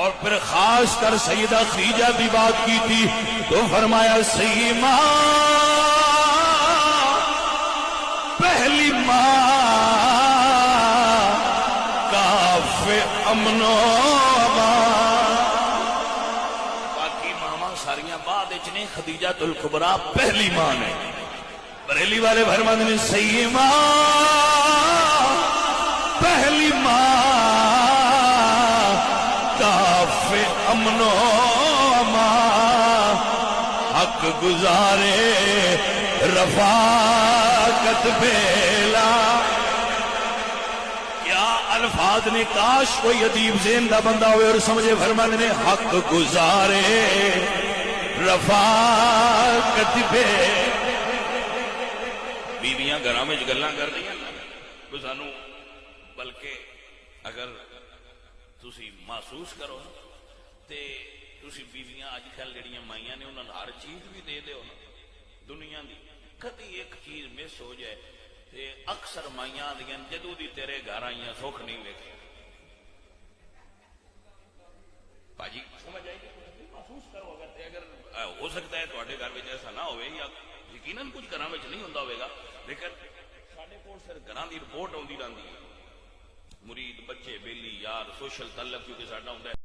اور پھر خاص کر سیدہ خدیجہ کی بات کی تھی تو فرمایا سیما پہلی ماں کافِ امن و امان، باقی ماما ساریاں بعد نے، خدیجہ الکبریٰ پہلی ماں نے۔ بریلی والے فرماتے ہیں سیما پہلی ماں کافِ امن و امان، حق گزارے رفاقت بیلا۔ کیا الفاظ نے، کاش کوئی ادیب ذہن دا بندہ ہوئے اور سمجھے۔ فرمانے نے حق گزارے رفاقت بیلا۔ بیویاں گھراں وچ گلاں کردیاں تو سانو، بلکہ اگر تسی محسوس کرو تے تسی بیویاں اج کل جڑیاں مائیاں نے انہاں ہر چیز بھی دے دیو نا دنیا دی، کدی ایک چیز مس ہو جائے تے اکثر مائیاں دیاں جدوں دی تیرے گھر آئیاں سکھ نہیں ویکھی۔ باجی سمجھ آئی کہ محسوس کرو، اگر ہو سکتا ہے تواڈے گھر وچ ایسا نہ ہوئے یا یقیناً کچھ گھراں وچ نہیں ہوندا ہوئے گا، لیکن ساڈے کول صرف گھراں دی رپورٹ آندی رہندی ہے، مرید بچے بیلی یار سوشل تعلق کیونکہ ساڈا ہوندا ہے۔